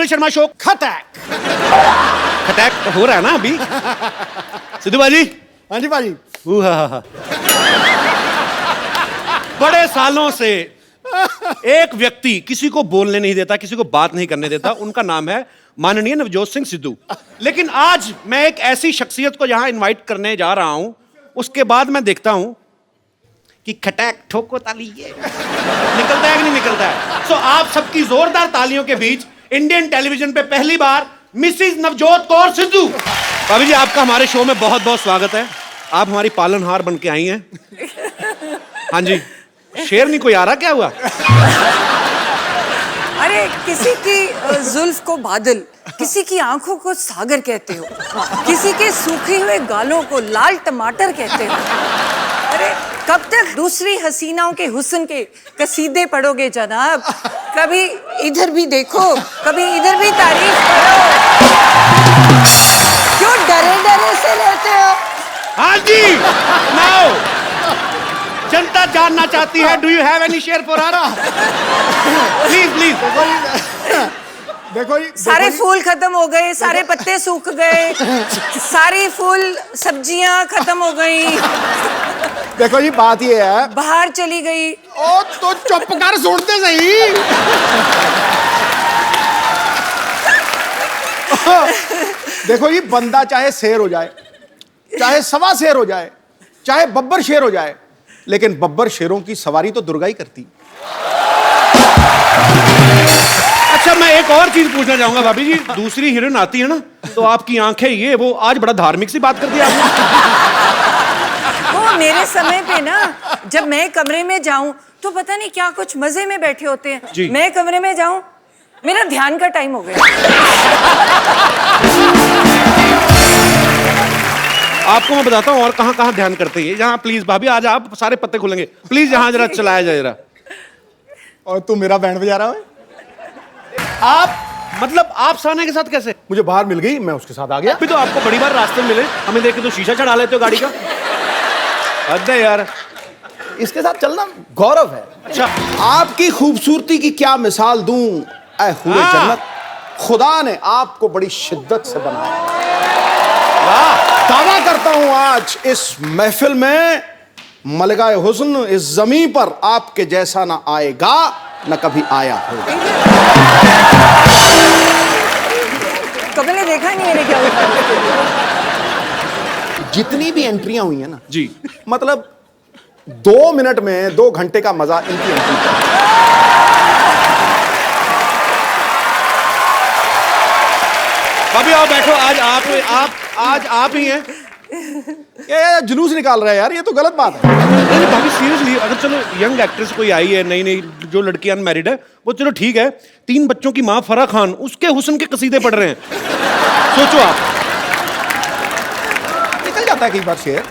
Kapil Sharma show खटैक। खटैक हो रहा है ना अभी। सिद्धू बाजी। हाँ जी बाजी। बड़े सालों से एक व्यक्ति किसी को बोलने नहीं देता, किसी को बात नहीं करने देता, उनका नाम है माननीय नवजोत सिंह सिद्धू। लेकिन आज मैं एक ऐसी शख्सियत को यहां इनवाइट करने जा रहा हूं, उसके बाद मैं देखता हूं कि खटैक ठोको ताली ये निकलता है कि नहीं निकलता है। सो आप सबकी जोरदार तालियों के बीच इंडियन टेलीविजन पे पहली बार मिसिज नवजोत कौर सिद्धू। भाभी जी, आपका हमारे शो में बहुत बहुत स्वागत है। आप हमारी पालनहार बन के आई हैं। हाँ जी, शेर नहीं कोई आ रहा, क्या हुआ? अरे किसी की जुल्फ को बादल, किसी की आंखों को सागर कहते हो, किसी के सूखे हुए गालों को लाल टमाटर कहते हो। अरे कब तक दूसरी हसीनाओं के हुस्न के कसीदे पढ़ोगे जनाब? कभी इधर भी देखो, कभी इधर भी तारीफ करो। क्यों डरे डरे से रहते हो? हाँ जी, नाउ जनता जानना चाहती है, do you have any share for us? Please please. देखो जी, सारे फूल खत्म हो गए, सारे पत्ते सूख गए, सारी फूल सब्जियां खत्म हो गई, देखो जी बात ये है। बाहर चली गई। ओ तो चुप कर, सुनते सही। देखो जी, बंदा चाहे शेर हो जाए, चाहे सवा शेर हो जाए, चाहे बब्बर शेर हो जाए, लेकिन बब्बर शेरों की सवारी तो दुर्गा ही करती। अच्छा, मैं एक और चीज पूछना चाहूंगा भाभी जी। दूसरी हीरोइन आती है ना, तो आपकी आंखें ये वो, आज बड़ा धार्मिक सी बात कर दी आपने। वो मेरे समय पे ना, जब मैं कमरे में जाऊं तो पता नहीं क्या कुछ मजे में बैठे होते हैं। मैं कमरे में जाऊं, मेरा ध्यान का टाइम हो गया। आपको मैं बताता हूँ और कहाँ कहाँ ध्यान करते हैं। यहाँ प्लीज भाभी, आज आप सारे पत्ते खुलेंगे, प्लीज यहाँ जरा चलाया जाए जरा। और तू मेरा बैंड बजा रहा है? आप मतलब आप साने के साथ कैसे? मुझे बाहर मिल गई, मैं उसके साथ आ गया। अभी तो आपको बड़ी बार रास्ते में मिले, हमें देख के तो शीशा चढ़ा लेते हो गाड़ी का। अरे यार, इसके साथ चलना गौरव है। अच्छा, आपकी खूबसूरती की क्या मिसाल दूं ऐ हुए जन्नत, खुदा ने आपको बड़ी शिद्दत से बनाया। दावा करता हूं आज इस महफिल में मलगाए हुस्न इस जमीन पर आपके जैसा ना आएगा, न कभी आया होगा। कभी ने देखा नहीं मैंने क्या होता। जितनी भी एंट्रियां हुई हैं ना जी, मतलब 2 मिनट में 2 घंटे का मजा इनकी एंट्री का। भाभी आओ बैठो। आज आप ही हैं। ये जुलूस निकाल रहा है यार, ये तो गलत बात है। नहीं भाभी, सीरियसली, अगर चलो यंग एक्ट्रेस कोई आई है, नई नई जो लड़की अनमैरिड है, वो चलो ठीक है। 3 बच्चों की माँ फराह खान, उसके हुस्न के कसीदे पढ़ रहे हैं। सोचो आप, निकल जाता है कई बार शेर।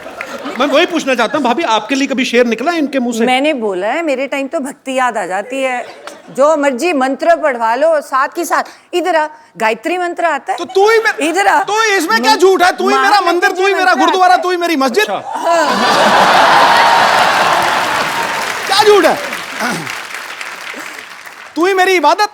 मैं वही पूछना चाहता हूँ भाभी, आपके लिए कभी शेर निकला है इनके मुंह से? मैंने बोला है, मेरे टाइम तो भक्ति याद आ जाती है। जो मर्जी मंत्र पढ़वा लो, साथ की साथ इधर आ, गायत्री मंत्र आता है। तो तू ही इधर आ। तो इसमें क्या झूठ है? तू ही मेरा मंदिर, तू ही मेरा गुरुद्वारा, तू ही मेरी मस्जिद। क्या झूठ है? तू ही मेरी इबादत।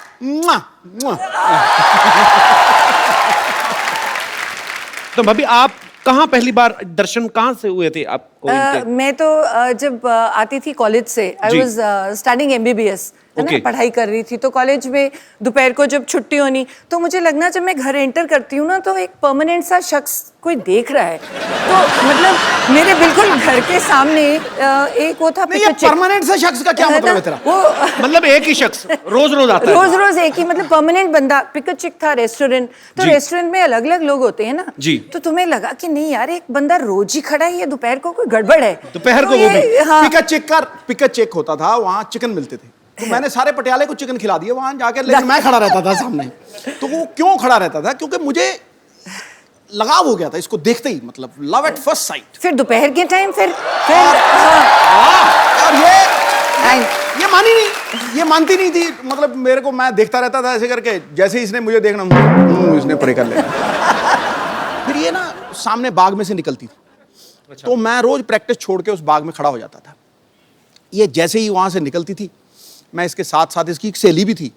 तो भाभी, आप कहाँ पहली बार दर्शन कहाँ से हुए थे आपको? मैं तो जब आती थी कॉलेज से, आई वाज स्टडीइंग MBBS, है ना, पढ़ाई कर रही थी। तो कॉलेज में दोपहर को जब छुट्टी होनी, तो मुझे लगना जब मैं घर एंटर करती हूँ ना, तो एक परमानेंट सा शख्स कोई देख रहा है। तो मतलब मेरे बिल्कुल घर के सामने एक वो था। परमानेंट सा शख्स का क्या मतलब है तेरा? वो मतलब एक ही शख्स रोज रोज आता है? रोज रोज एक ही, मतलब परमानेंट बंदा। पिक अ चिक था रेस्टोरेंट, तो रेस्टोरेंट में अलग अलग लोग होते हैं ना जी। तो तुम्हें लगा कि नहीं यार, एक बंदा रोज ही खड़ा है, ये दोपहर को कोई गड़बड़ है। दोपहर तो को वो भी? हाँ। पिक अ चेक होता था, वहां चिकन मिलते थे, तो मैंने सारे पटियाले को चिकन खिला दिया वहां जाकर। लेकिन मैं खड़ा रहता था सामने। तो वो क्यों खड़ा रहता था? क्योंकि मुझे लगाव हो गया था इसको देखते ही, मतलब लव एट फर्स्ट साइट। फिर दोपहर के टाइम फिर और ये मानी नहीं, ये मानती नहीं थी। मतलब मेरे को, मैं देखता रहता था ऐसे करके, जैसे इसने मुझे देखना, इसने परे कर लिया। फिर ये ना सामने बाग में से निकलती थी। अच्छा। तो मैं रोज प्रैक्टिस छोड़ के उस बाग में खड़ा हो जाता था। ये जैसे ही वहां से निकलती थी, मैं इसके साथ साथ, इसकी एक सहेली भी थी,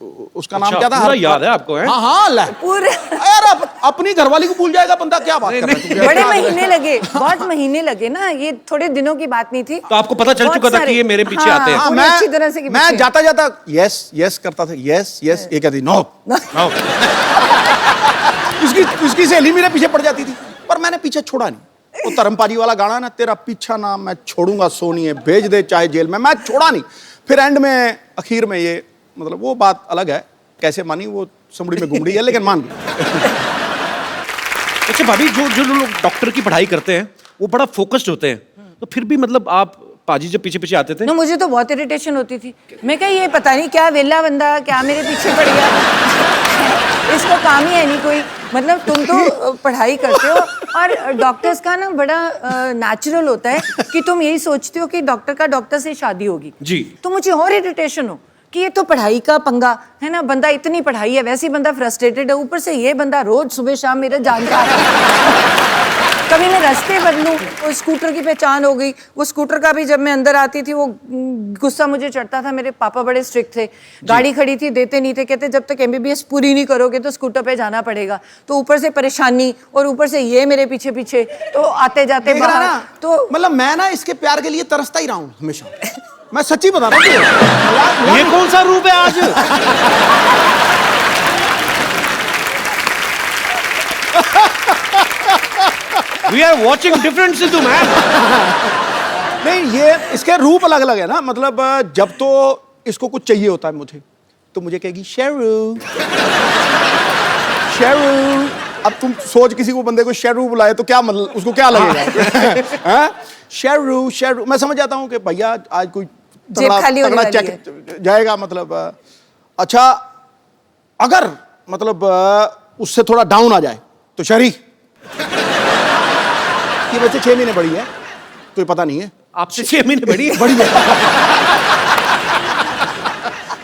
उसका नाम अच्छा, क्या था? पूरा याद है आपको, है? हाँ हाँ, ले पूरे यार अपनी घरवाली को भूल जाएगा बंदा, क्या बात कर रहा है? बड़े महीने लगे, बहुत महीने लगे ना, ये थोड़े दिनों की बात नहीं थी। तो आपको पता चल बहुत चुका था सारे- कि ये मेरे पीछे आते हैं। हाँ, पूरी अच्छी तरह से कि मैं पीछे। जाता जाता यस यस करता था, यस यस, ये कहती नो। हाँ। उसकी सहेली मेरे पीछे पड़ जाती थी, पर मैंने पीछे छोड़ा नहीं। वो धर्मपाजी वाला गाना ना, तेरा पीछा ना मैं छोड़ूंगा सोनिए, भेज दे चाहे जेल में, मैं छोड़ा नहीं। फिर एंड में आखिर में ये मतलब वो बात अलग है, कैसे मानी वो समड़ी में घुमड़ी है, लेकिन मान गई। अच्छा भाभी, जो जो लोग डॉक्टर की पढ़ाई करते हैं वो बड़ा फोकस्ड होते हैं, तो फिर भी मतलब आप पाजी जब पीछे पीछे आते थे? ना मुझे तो बहुत इरिटेशन होती थी। मैं कहा ये पता नहीं क्या वेला बंदा क्या मेरे पीछे पड़ गया, इसको काम ही है नहीं कोई। मतलब तुम तो पढ़ाई करते हो और डॉक्टर्स का ना बड़ा नेचुरल होता है कि तुम यही सोचते हो कि डॉक्टर का डॉक्टर से शादी होगी जी। तो मुझे और इरिटेशन हो कि ये तो पढ़ाई का पंगा है ना, बंदा इतनी पढ़ाई है, वैसे ही बंदा फ्रस्ट्रेटेड है, ऊपर से ये बंदा रोज सुबह शाम मेरा जानकार है। कभी मैं रास्ते बदलूं, वो स्कूटर की पहचान हो गई। वो स्कूटर का भी जब मैं अंदर आती थी वो गुस्सा मुझे चढ़ता था। मेरे पापा बड़े स्ट्रिक्ट थे, गाड़ी खड़ी थी देते नहीं थे, कहते जब तक MBBS पूरी नहीं करोगे तो स्कूटर पे जाना पड़ेगा। तो ऊपर से परेशानी और ऊपर से ये मेरे पीछे पीछे, तो आते जाते देख रहा बाहर ना, तो मतलब मैं ना इसके प्यार के लिए तरसता ही रहा हूँ हमेशा। मैं सच्ची बता रहा हूँ। ये कौन सा रूप है आज? We are watching different Sidhu man. नहीं, ये इसके रूप अलग अलग है ना, मतलब जब तो इसको कुछ चाहिए होता है मुझे, तो मुझे कहेगी शेरू शेरू। अब तुम सोच किसी को बंदे को शेरू बुलाए तो क्या मतलब उसको क्या लगेगा? हाँ? शेरू शेरू, मैं समझ जाता हूँ कि भैया आज कोई जेब खाली होने वाली चेक जाएगा, मतलब अच्छा अगर मतलब उससे थोड़ा डाउन आ जाए तो शरी ये बच्चे 6 महीने बड़ी है तो ये पता नहीं है, आपसे 6 महीने बड़ी है? बड़ी है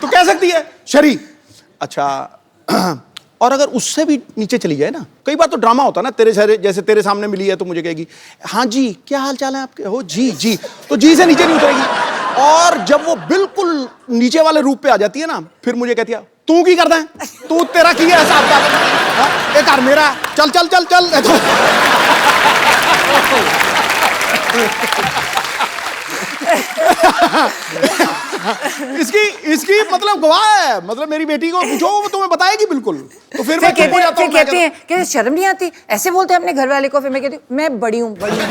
तो कह सकती है शरी। अच्छा और अगर उससे भी नीचे चली जाए ना, कई बार तो ड्रामा होता है ना, तेरे सारे जैसे तेरे सामने मिली है तो मुझे कहेगी हाँ जी क्या हाल चाल है आपके, हो जी जी, तो जी से नीचे नहीं उतरेगी। और जब वो बिल्कुल नीचे वाले रूप पे आ जाती है ना, फिर मुझे कहती है तू की करता है, तू तेरा की है हिसाब का, एक और मेरा, चल चल चल चल। इसकी मतलब गवाह है, मतलब मेरी बेटी को पूछो वो तुम्हें बताएगी बिल्कुल। तो फिर मैं चुप हो जाता हूं, कहते हैं कि शर्म नहीं आती, ऐसे बोलते हैं अपने घर वाले को। फिर मैं कहती हूँ मैं बड़ी हूँ, बड़ी हूँ।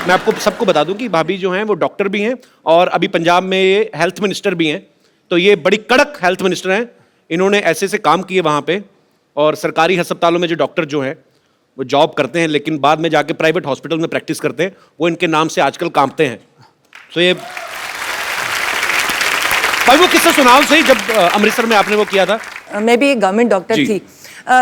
मैं आपको सबको बता दूं कि भाभी जो हैं वो डॉक्टर भी हैं और अभी पंजाब में ये हेल्थ मिनिस्टर भी हैं, तो ये बड़ी कड़क हेल्थ मिनिस्टर हैं। इन्होंने ऐसे से काम किए वहाँ पे, और सरकारी अस्पतालों में जो डॉक्टर जो हैं वो जॉब करते हैं लेकिन बाद में जाके प्राइवेट हॉस्पिटल में प्रैक्टिस करते हैं, वो इनके नाम से आजकल कांपते हैं। तो ये भाई वो किस्सा सुनाओ सही, जब अमृतसर में आपने वो किया था। मैं भी एक गवर्नमेंट डॉक्टर थी,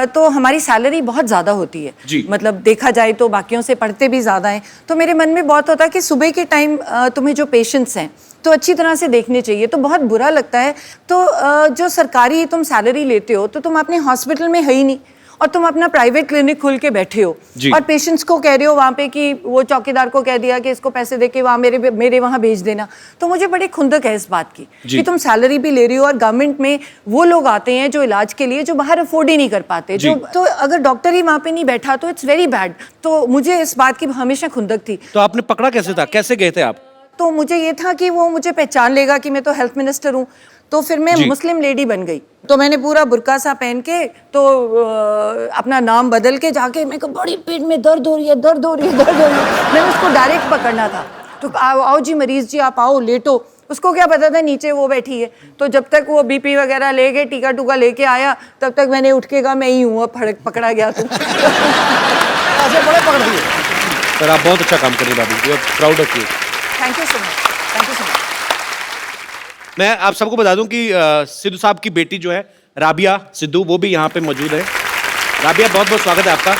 तो हमारी सैलरी बहुत ज़्यादा होती है जी। मतलब देखा जाए तो बाकियों से पढ़ते भी ज़्यादा हैं। तो मेरे मन में बहुत होता है कि सुबह के टाइम तुम्हें जो पेशेंट्स हैं तो अच्छी तरह से देखने चाहिए, तो बहुत बुरा लगता है। तो जो सरकारी तुम सैलरी लेते हो तो तुम अपने हॉस्पिटल में है ही नहीं और तुम अपना प्राइवेट क्लिनिक खोल के बैठे हो और पेशेंट्स को कह रहे हो वहाँ पे कि वो चौकीदार को कह दिया कि इसको पैसे दे के वहाँ मेरे वहाँ भेज देना। तो मुझे बड़ी खुंदक है इस बात की कि तुम सैलरी भी ले रही हो और गवर्नमेंट में वो लोग आते हैं जो इलाज के लिए जो बाहर अफोर्ड ही नहीं कर पाते, जो तो अगर डॉक्टर ही वहाँ पे नहीं बैठा तो इट्स वेरी बैड। तो मुझे इस बात की हमेशा खुंदक थी। तो आपने पकड़ा कैसे था, कैसे गए थे आप? तो मुझे ये था कि वो मुझे पहचान लेगा कि मैं तो हेल्थ मिनिस्टर हूँ। तो फिर मैं मुस्लिम लेडी बन गई, तो मैंने पूरा बुर्का सा पहन के तो अपना नाम बदल के जाके मैं कहा बड़ी पेट में दर्द हो रही है, दर्द हो रही है, दर्द हो रही है। मैंने उसको डायरेक्ट पकड़ना था, तो आओ जी मरीज जी आप आओ लेटो। उसको क्या पता था नीचे वो बैठी है। तो जब तक वो BP वगैरह ले गए, टीका टूका लेके आया, तब तक मैंने उठ के कहा मैं ही हूँ, अब पकड़ा गया तुम। ऐसे बड़े पकड़ दिए। पर आप बहुत अच्छा काम कर रही हैं भाभी, we are proud of you. Thank you so much, thank you so much. मैं आप सबको बता दूं कि सिद्धू साहब की बेटी जो है राबिया सिद्धू, वो भी यहाँ पे मौजूद है। राबिया बहुत बहुत स्वागत है आपका।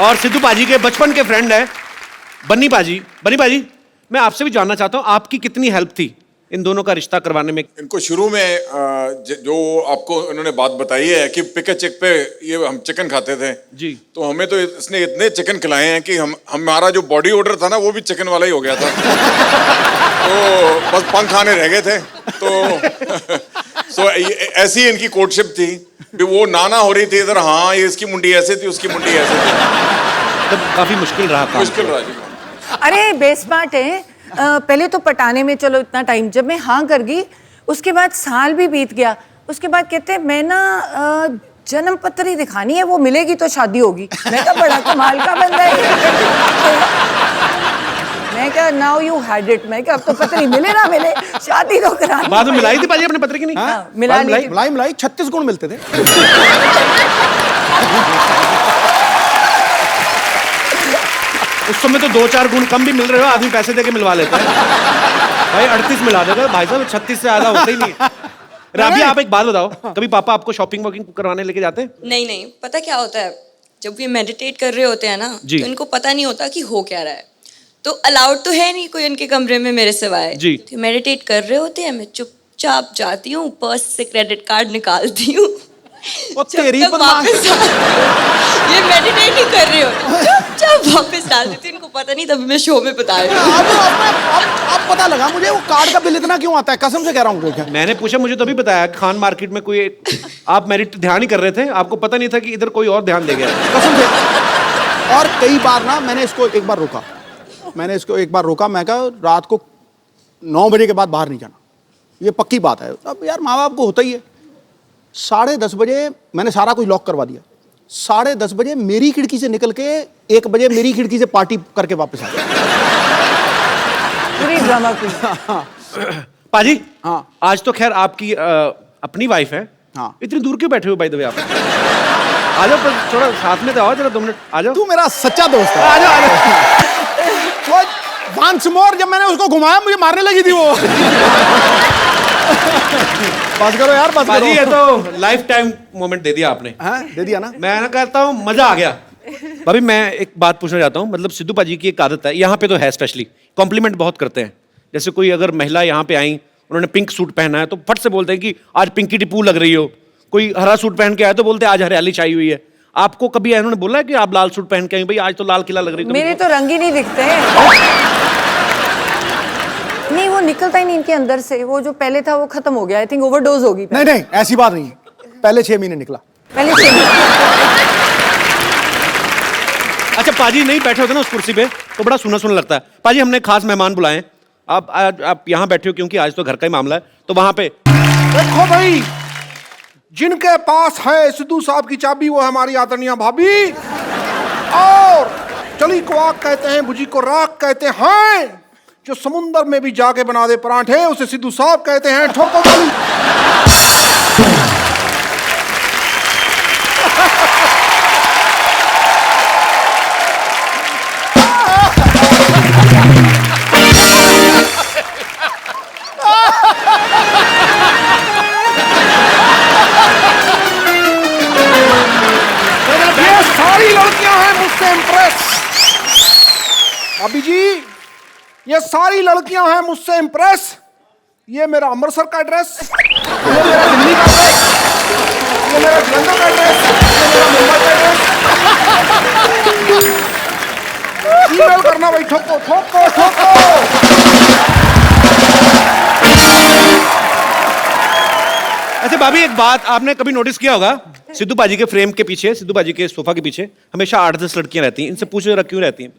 और सिद्धू पाजी के बचपन के फ्रेंड है बन्नी पाजी। बन्नी पाजी, मैं आपसे भी जानना चाहता हूँ आपकी कितनी हेल्प थी इन दोनों का रिश्ता करवाने में? इनको शुरू में जो आपको इन्होंने बात बताई है कि पिक चेक पे ये हम चिकन खाते थे जी, तो हमें तो इसने इतने चिकन खिलाए हैं कि हमारा जो बॉडी ऑर्डर था ना वो भी चिकन वाला ही हो गया था। तो बस पंख आने रह गए थे। तो सो ऐसी इनकी कोर्टशिप थी कि वो नाना हो रही थी इधर, हाँ ये इसकी मुंडी ऐसे थी उसकी मुंडी ऐसे थी। तब काफी मुश्किल रहा था। मुश्किल रहा जी। अरे बेस्मार्ट है। पहले तो पटाने में चलो इतना टाइम, जब मैं हाँ कर गई उसके बाद साल भी बीत गया, उसके बाद कहते हैं मैं ना जन्म पत्र ही दिखानी है, वो मिलेगी तो शादी होगी। मैं कहा बड़ा कमाल का बंदा है। मैं कहा नाउ यू हैड इट। मैं कहा अब तो पत्र ही मिले ना मिले, शादी तो करानी। बाद में मिलाई थी पाजी अपने पत्र की? नहीं हाँ, मिला ली थी। मलाई 36 गुण मिलते थे। उस समय तो 2-4 गुण कम भी मिल रहे हो, आदमी पैसे देके मिलवा लेता है। भाई 38 मिला देगा भाई साहब, 36 से ज्यादा होता ही नहीं। राबिया आप एक बात बताओ, कभी पापा आपको शॉपिंग वॉकिंग करवाने लेके जाते हैं? नहीं, पता क्या होता है, जब ये मेडिटेट कर रहे होते हैं ना जी। तो इनको पता नहीं होता कि हो क्या रहा है। तो अलाउड तो है नहीं कोई उनके कमरे में मेरे सिवाय जी। तो मेडिटेट कर रहे होते हैं, मैं चुपचाप जाती हूँ, पर्स से क्रेडिट कार्ड निकालती हूँ। वो तेरी बदमाश। ये मेडिटेट ही कर रहे हो, चुपचाप वापस डाल देती हूँ। इनको पता नहीं, तभी मैं शो में बता रही हूँ। अब पता लगा मुझे वो कार्ड का बिल इतना क्यों आता है, कसम से कह रहा हूँ। मैंने पूछा, मुझे तभी बताया खान मार्केट में कोई आप मेरिट ध्यान ही कर रहे थे, आपको पता नहीं था कि इधर कोई और ध्यान दे गया। कसम से। और कई बार ना मैंने इसको एक बार रोका, मैं कहा रात को 9 बजे के बाद बाहर नहीं जाना, ये पक्की बात है। अब यार माँ बाप को होता ही है। 10:30 बजे मैंने सारा कुछ लॉक करवा दिया। 10:30 बजे मेरी खिड़की से निकल के 1 बजे मेरी खिड़की से पार्टी करके वापस आ गया। पूरी ड्रामा क्वीन। पाजी हाँ। आज तो खैर आपकी अपनी वाइफ है। हाँ। इतनी दूर क्यों बैठे हो बाय द वे आप? आ जाओ थोड़ा साथ में तो आओ, जरा 2 मिनट आ जाओ। तू मेरा सच्चा दोस्त है। आ जाओ। वंस मोर जब मैंने उसको घुमाया मुझे मारने लगी थी वो। बस करो यार, बस करो। ये तो लाइफ टाइम मोमेंट दे दिया आपने। हाँ, दे दिया ना। मैं ना कहता हूँ मजा आ गया। भाभी मैं एक बात पूछना चाहता हूँ, मतलब सिद्धू पाजी की एक आदत है, यहाँ पे तो है स्पेशली, कॉम्प्लीमेंट बहुत करते हैं। जैसे कोई अगर महिला यहाँ पे आई, उन्होंने पिंक सूट पहना है तो फट से बोलते हैं कि आज पिंकी टिप्पू लग रही हो। कोई हरा सूट पहन के आया तो बोलते हैं आज हरियाली छाई हुई है। आपको कभी इन्होंने बोला है कि आप लाल सूट पहन के आई, भाई आज तो लाल किला लग रही है? मेरे तो रंग ही नहीं दिखते। नहीं, वो निकलता ही नहीं इनके अंदर से। वो जो पहले था वो खत्म हो गया। आई थिंक ओवरडोज होगी। नहीं, ऐसी बात नहीं है। पहले 6 महीने निकला। पहले से अच्छा पाजी नहीं बैठे होते ना उस कुर्सी पे तो बड़ा सुना सुना लगता है। पाजी हमने खास मेहमान बुलाए, आप यहाँ बैठे हो क्योंकि आज तो घर का ही मामला है, तो वहां पे देखो भाई, जिनके पास है सिद्धू साहब की चाबी वो है हमारी आदरणीय भाभी। और चली को आग कहते हैं, भुजी को राख कहते हैं। जो समुंदर में भी जाके बना दे परांठे उसे सिद्धू साहब कहते हैं। ठोको ताली। ये सारी लड़कियां हैं मुझसे इम्प्रेस। अभी जी ये सारी लड़कियां हैं मुझसे इम्प्रेस। ये मेरा अमृतसर का एड्रेस, ये मेरा दिल्ली का एड्रेस, ये मेरा जलंधर का एड्रेस, ये मेरा मुंबई का एड्रेस। ईमेल करना भाई, ठोको ठोको ठोको। अच्छा भाभी एक बात आपने कभी नोटिस किया होगा, सिद्धू पाजी के फ्रेम के पीछे, सिद्धू पाजी के सोफा के पीछे हमेशा 8-10 लड़कियां रहती हैं। इनसे पूछो जरा क्यों रहती हैं?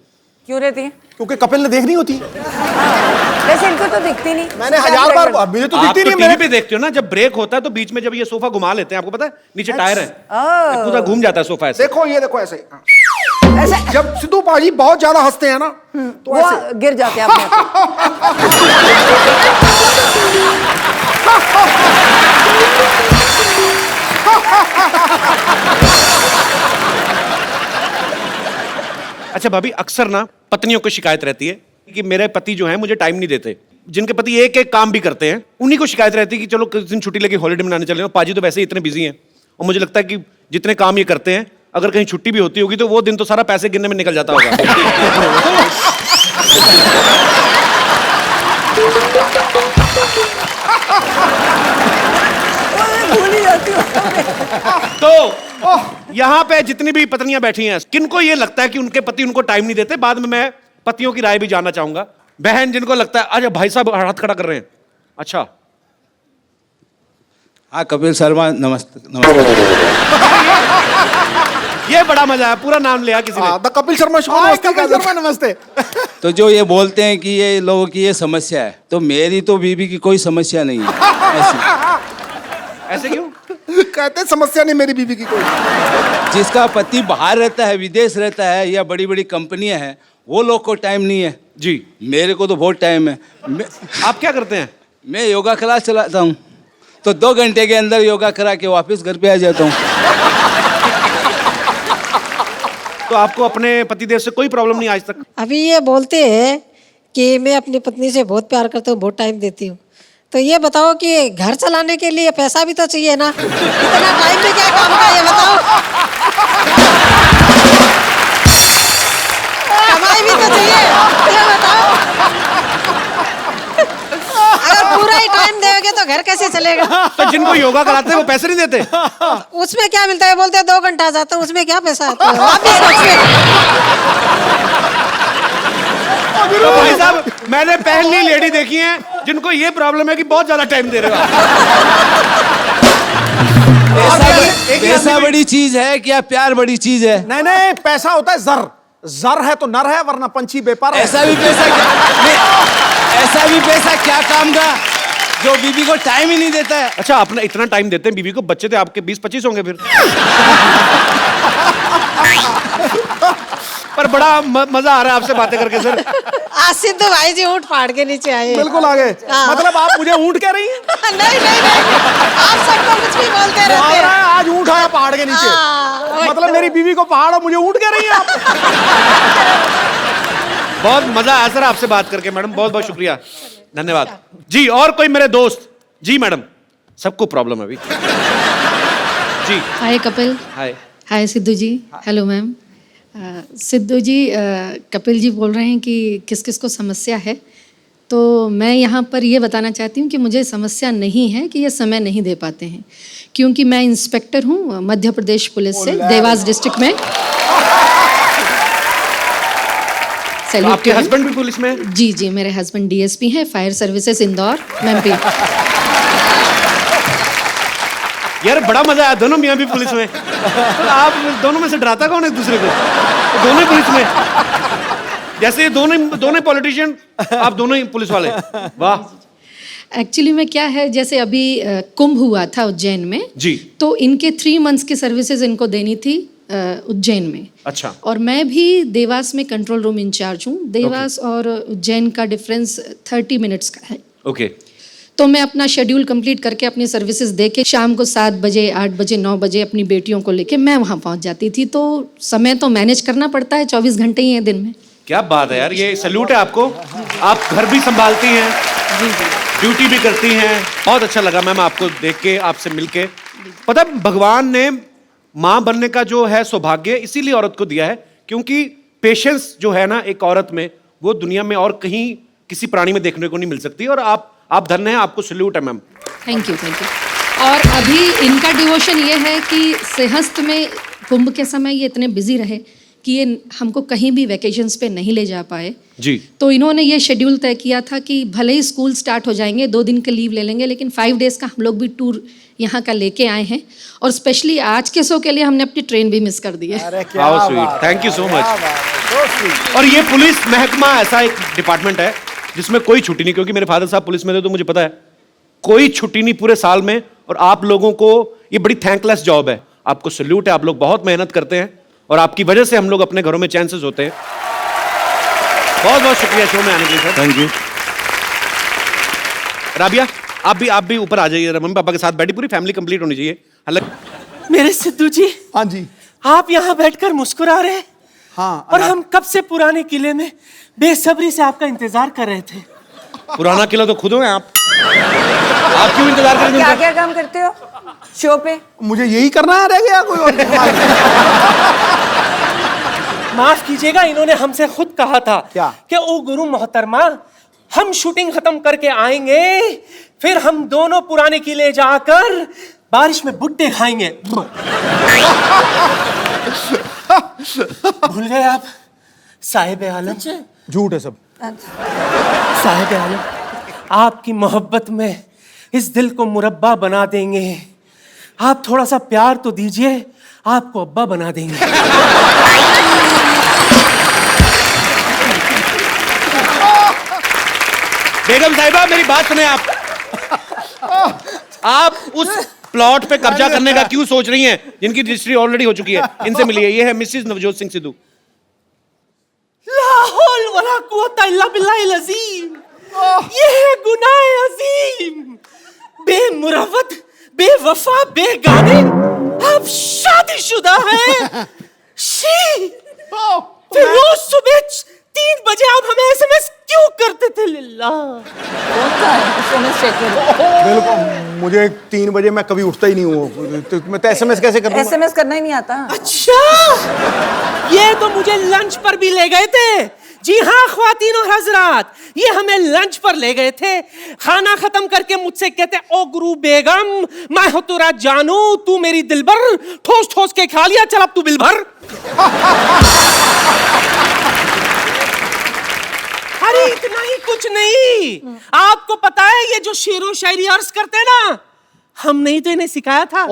क्यों रहती है? क्योंकि कपिल ने देखनी होती है। वैसे इनको तो दिखती नहीं। मैंने 1000 बार, मुझे तो आप दिखती तो नहीं। टीवी पे देखते हो ना, जब ब्रेक होता है तो बीच में जब ये सोफा घुमा लेते हैं, आपको पता है नीचे टायर है, पूरा घूम जाता है सोफा ऐसे। देखो ये देखो ऐसे। ऐसे जब सिद्धू पाजी बहुत ज्यादा हंसते हैं ना तो वो ऐसे गिर जाते हैं अपने अच्छा भाभी अक्सर ना पत्नियों को शिकायत रहती है कि मेरे पति जो हैं मुझे टाइम नहीं देते। जिनके पति एक एक काम भी करते हैं उन्हीं को शिकायत रहती है कि चलो किस दिन छुट्टी लेके हॉलीडे मनाने चले जाओ। पाजी तो वैसे ही इतने बिजी हैं और मुझे लगता है कि जितने काम ये करते हैं अगर कहीं छुट्टी भी होती होगी तो वो दिन तो सारा पैसे गिनने में निकल जाता होगा। भूल ही जाती हूँ। तो यहाँ पे जितनी भी पत्नियां बैठी हैं, किनको ये लगता है कि उनके पति उनको टाइम नहीं देते? बाद में मैं पतियों की राय भी जानना चाहूंगा। बहन जिनको लगता है, अच्छा भाई साहब हाथ खड़ा कर रहे हैं, अच्छा हाँ कपिल शर्मा नमस्ते नमस्ते। ये बड़ा मजा है, पूरा नाम लिया किसी ने। The Kapil Sharma show. कपिल शर्मा नमस्ते। तो जो ये बोलते हैं कि ये लोगों की ये समस्या है, तो मेरी तो बीवी की कोई समस्या नहीं है ऐसी। ऐसे क्यों? कहते समस्या नहीं मेरी बीवी की कोई। जिसका पति बाहर रहता है, विदेश रहता है, या बड़ी बड़ी कंपनियां हैं, वो लोग को टाइम नहीं है जी। मेरे को तो बहुत टाइम है। आप क्या करते हैं? मैं योगा क्लास चलाता हूँ, तो 2 घंटे के अंदर योगा करा के वापस घर पे आ जाता हूँ। तो आपको अपने पतिदेव से कोई प्रॉब्लम नहीं आज तक? अभी ये बोलते हैं कि मैं अपनी पत्नी से बहुत प्यार करता हूँ, बहुत टाइम देती हूँ। तो ये बताओ कि घर चलाने के लिए पैसा भी तो चाहिए ना, इतना टाइम में क्या काम का, ये बताओ। कमाई भी तो चाहिए, ये बताओ। अगर पूरा ही टाइम देंगे तो घर कैसे चलेगा? तो जिनको योगा कराते हैं वो पैसे नहीं देते? उसमें क्या मिलता है? बोलते हैं 2 घंटा जाता हूँ, उसमें क्या पैसा आता है? आप भी सोचिए। तो भाई साहब, मैंने पहली लेडी देखी है जिनको ये प्रॉब्लम है कि बहुत ज्यादा टाइम दे रहे हो। पैसा बड़ी चीज है क्या प्यार बड़ी चीज है? नहीं नहीं, पैसा होता है जर। जर है तो नर है, वरना पंछी बेपर है। ऐसा भी पैसा क्या काम का जो बीबी को टाइम ही नहीं देता है? अच्छा, अपना इतना टाइम देते हैं बीवी को, बच्चे थे आपके 20-25 होंगे फिर। पर बड़ा मजा आ रहा है आपसे बातें करके सर। आज सिद्धू भाई जी ऊँट फाड़ के नीचे आए। बिल्कुल आगे। हाँ। मतलब आप मुझे ऊंट कह रही हैं? नहीं नहीं नहीं, आप सबको कुछ भी बोलते लग रहते रहा हैं। है आज ऊंट आया पहाड़ के नीचे। हाँ, मतलब मेरी बीवी को पहाड़ और मुझे ऊंट कह रही हैं आप? बहुत मजा आया सर आपसे बात करके मैडम, बहुत बहुत शुक्रिया, धन्यवाद जी। और कोई मेरे दोस्त? जी मैडम, सबको प्रॉब्लम है अभी। जी hi Kapil. Hi. Hi Sidhu ji. Hello ma'am. Sidhu ji, Kapil ji बोल रहे हैं कि किस किस को समस्या है, तो मैं यहाँ पर ये बताना चाहती हूँ कि मुझे समस्या नहीं है कि ये समय नहीं दे पाते हैं, क्योंकि मैं इंस्पेक्टर हूँ मध्य प्रदेश पुलिस से, देवास डिस्ट्रिक्ट में। तो आपके हस्बैंड भी पुलिस में हैं? जी जी, मेरे हस्बैंड डीएसपी हैं, फायर सर्विसेज इंदौर एमपी। यार बड़ा मजा आया, दोनों मियाँ भी पुलिस में। तो आप दोनों में से डराता कौन है एक दूसरे को? तो दोनों ही पुलिस में, जैसे ये दोनों पॉलिटिशियन, आप दोनों ही पुलिस वाले। वाह। एक्चुअली में क्या है, जैसे अभी कुंभ हुआ था उज्जैन में जी, तो इनके 3 मंथ्स की सर्विसेज इनको देनी थी उज्जैन में। अच्छा। और मैं भी देवास में कंट्रोल रूम इंचार्ज हूँ। देवास और उज्जैन का डिफरेंस 30 मिनट्स का है। ओके। तो मैं अपना शेड्यूल कंप्लीट करके अपनी सर्विसेज दे के शाम को 7 बजे 8 बजे 9 बजे अपनी बेटियों को लेके मैं वहाँ पहुँच जाती थी। तो समय तो मैनेज करना पड़ता है, 24 घंटे ही हैं दिन में। क्या बात है यार, ये सैल्यूट है आपको। आप घर भी संभालती हैं, ड्यूटी भी करती हैं। बहुत अच्छा लगा मैम आपको देख के, आपसे मिलके। पता भगवान ने माँ बनने का जो है सौभाग्य इसीलिए औरत को दिया है, क्योंकि पेशेंस जो है ना एक औरत में, वो दुनिया में और कहीं किसी प्राणी में देखने को नहीं मिल सकती। और आप धन्य हैं, आपको सैल्यूट है ma'am. Thank you thank you. और अभी इनका डिवोशन ये है कि सिंहस्थ में कुंभ के समय ये इतने बिजी रहे कि ये हमको कहीं भी वैकेशंस पे नहीं ले जा पाए जी। तो इन्होंने ये शेड्यूल तय किया था कि भले ही स्कूल स्टार्ट हो जाएंगे, 2 दिन का लीव ले लेंगे, लेकिन 5 डेज का हम लोग भी टूर यहाँ का लेके आए हैं। और स्पेशली आज के शो के लिए हमने अपनी ट्रेन भी मिस कर दी है। How sweet, thank you so much. और ये पुलिस महकमा ऐसा एक डिपार्टमेंट है जिसमें कोई छुट्टी नहीं, क्योंकि मेरे फादर साहब पुलिस में थे तो मुझे पता है कोई छुट्टी नहीं पूरे साल में। और आप लोगों को ये बड़ी थैंकलेस जॉब है, आपको सैल्यूट है। आप लोग बहुत मेहनत करते हैं और आपकी वजह से हम लोग अपने घरों में चैन से सोते हैं। बहुत बहुत शुक्रिया शो में आने के लिए सर। Thank you. राबिया, आप भी ऊपर आ जाइए, मम्मी पापा के साथ बैठी, पूरी फैमिली कंप्लीट होनी चाहिए। हालांकि मेरे सिद्धू जी, हाँ जी। आप यहाँ बैठकर मुस्कुरा रहे हैं। हाँ। और हम कब से पुराने किले में बेसब्री से आपका इंतजार कर रहे थे। पुराना किला तो खुद हो आप क्यों इंतजार करेंगे? क्या क्या काम करते हो शो पे? मुझे यही करना है, रह गया कोई और? माफ कीजिएगा, इन्होंने हमसे खुद कहा था क्या? कि ओ गुरु मोहतरमा, हम शूटिंग खत्म करके आएंगे, फिर हम दोनों पुराने किले जाकर बारिश में भुट्टे खाएंगे। भूल गए आप साहिब आलम? झूठ है सब। साहिब आलम, आपकी मोहब्बत में इस दिल को मुरब्बा बना देंगे। आप थोड़ा सा प्यार तो दीजिए, आपको अब्बा बना देंगे। बेगम साहिबा मेरी बात सुने आप उस प्लॉट पे कब्जा करने का क्यों सोच रही हैं जिनकी रजिस्ट्री ऑलरेडी हो चुकी है? इनसे मिलिए, ये है मिसेस नवजोत सिंह सिद्धू। ला हौल वला कुव्वता इल्ला बिल्लाहिल अज़ीम। ये है गुनाह अज़ीम। बेमुरवत, बेवफा, बेगाने, आप शादीशुदा हैं। शी, फिर रोज सुबह 3 बजे आप हमें एसएमएस क्यों करते थे? लिल्ला बिल्कुल, मुझे 3 बजे मैं कभी उठता ही नहीं हूँ, तो मैं तो एसएमएस कैसे कर दूंगा? एसएमएस करना ही नहीं आता। अच्छा, ये तो मुझे लंच पर भी ले गए थे। जी हाँ ख्वातीन और हजरात, ये हमें लंच पर ले गए थे। खाना खत्म करके मुझसे कहते, ओ गुरु बेगम, मैं हो तेरा जानू, तू मेरी दिलबर, ठोस ठोस के खा लिया, चल अब तू बिल भर। अरे इतना ही कुछ नहीं, आपको पता है ये जो शेरो शायरी अर्ज करते हैं ना, हमने ही तो इन्हें सिखाया था।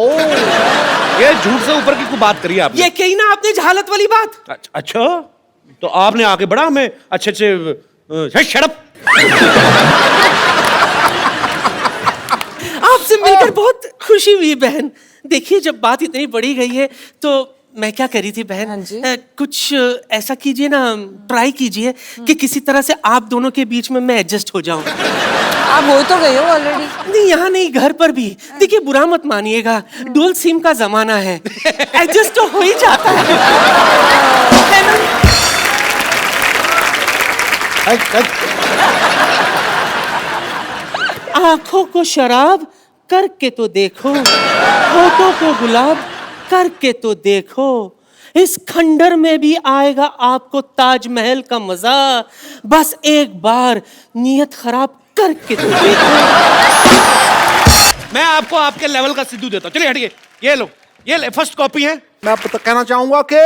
ये झूठ से ऊपर की कोई बात करी आपने? ये कही ना आपने जहालत वाली बात। अच्छा, तो आपने आके बड़ा हमें अच्छे शट अप। आपसे मिलकर बहुत खुशी हुई बहन। देखिए, जब बात इतनी बड़ी गई है तो मैं क्या कह रही थी बहन, हाँ जी। कुछ ऐसा कीजिए ना, ट्राई कीजिए कि किसी तरह से आप दोनों के बीच में मैं एडजस्ट हो जाऊं। आप हो तो गए हो ऑलरेडी। नहीं, यहाँ नहीं, घर पर भी। देखिए, बुरा मत मानिएगा, डुअल सिम का जमाना है, एडजस्ट तो हो ही जाता है ना? आंखों को शराब करके तो देखो, होठों को गुलाब करके तो देखो, इस खंडर में भी आएगा आपको ताजमहल का मजा, बस एक बार नीयत खराब करके तो देखो। मैं आपको आपके लेवल का सिद्धू देता हूं। चलिए हटिए, ये लो, ये ले, फर्स्ट कॉपी है। मैं आपको तो कहना चाहूंगा कि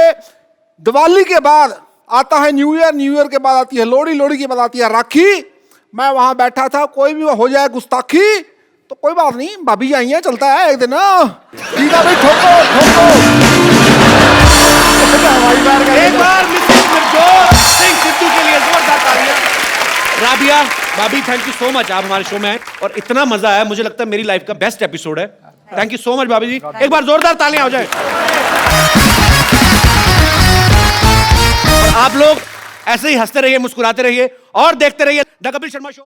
दिवाली के बाद आता है न्यू ईयर, न्यू ईयर के बाद आती है लोहड़ी, लोहड़ी के बाद आती है राखी। मैं वहां बैठा था, कोई भी हो जाए गुस्ताखी तो कोई बात नहीं, भाभी आई है, चलता है एक दिन। ठीक है भाई, ठोको ठोको। एक बार मिसेस नवजोत सिंह सिद्धू के लिए जोरदार तालियां। राबिया भाभी, थैंक यू सो मच, आप हमारे शो में आए और इतना मजा आया, मुझे लगता है मेरी लाइफ का बेस्ट एपिसोड है। थैंक यू सो मच भाभी जी, एक बार जोरदार तालियां हो जाए। आप लोग ऐसे ही हंसते रहिए, मुस्कुराते रहिए और देखते रहिए द कपिल शर्मा शो।